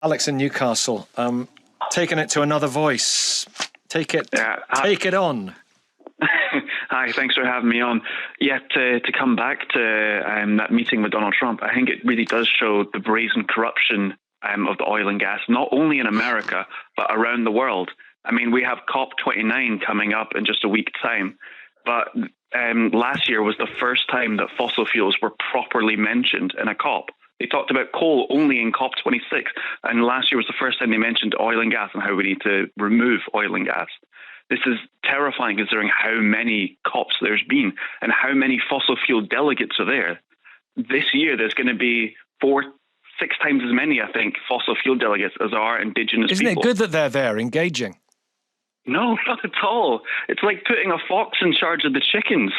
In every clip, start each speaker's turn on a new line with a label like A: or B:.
A: Alex in Newcastle, taking it to another voice. Take it on.
B: Hi, thanks for having me on. Yeah, to come back to that meeting with Donald Trump, I think it really does show the brazen corruption of the oil and gas, not only in America, but around the world. I mean, we have COP29 coming up in just a week's time, but last year was the first time that fossil fuels were properly mentioned in a COP. They talked about coal only in COP26, and last year was the first time they mentioned oil and gas and how we need to remove oil and gas. This is terrifying considering how many COPs there's been and how many fossil fuel delegates are there. This year, there's going to be 4-6 times as many, I think, fossil fuel delegates as there are indigenous people.
A: Isn't it good that they're there, engaging?
B: No, not at all. It's like putting a fox in charge of the chickens.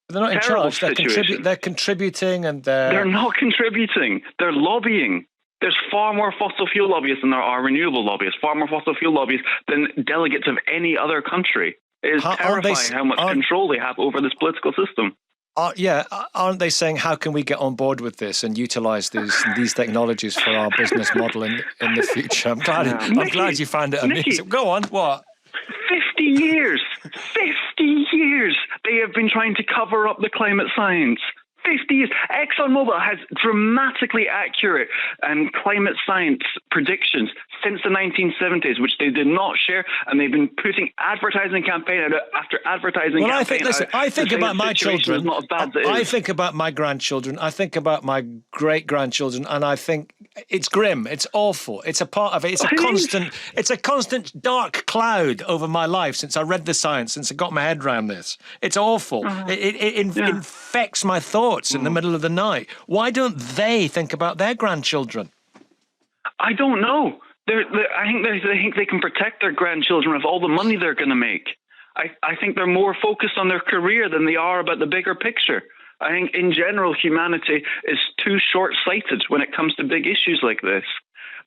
A: They're not in charge. They're contributing and
B: They're not contributing. They're lobbying. There's far more fossil fuel lobbyists than there are renewable lobbyists, far more fossil fuel lobbyists than delegates of any other country. It is terrifying how much control they have over this political system.
A: Aren't they saying, how can we get on board with this and utilize these technologies for our business model in the future? I'm glad you found it amusing.
B: Nicky,
A: go on, what?
B: 50 years they have been trying to cover up the climate science. 50 years. ExxonMobil has dramatically accurate climate science predictions since the 1970s, which they did not share, and they've been putting advertising campaign out after advertising campaign out.
A: I think about my children.
B: Not as bad as it is.
A: I think about my grandchildren. I think about my great-grandchildren, and I think it's grim. It's awful. It's a part of it. It's a constant dark cloud over my life since I read the science, since I got my head around this. It's awful. It infects my thoughts in the middle of the night. Why don't they think about their grandchildren?
B: I don't know. I think they can protect their grandchildren with all the money they're going to make. I think they're more focused on their career than they are about the bigger picture. I think in general, humanity is too short-sighted when it comes to big issues like this.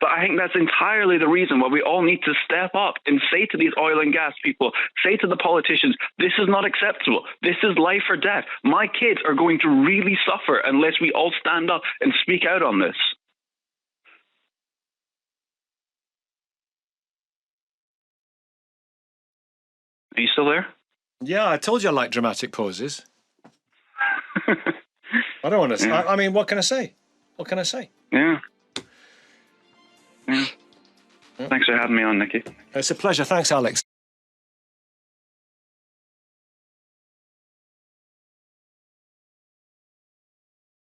B: But I think that's entirely the reason why we all need to step up and say to these oil and gas people, say to the politicians, this is not acceptable. This is life or death. My kids are going to really suffer unless we all stand up and speak out on this. Are you still there?
A: Yeah, I told you I like dramatic pauses. I don't want to. I mean, what can I say? What can I say?
B: Yeah. Thanks for having me on, Nicky.
A: It's a pleasure. Thanks, Alex.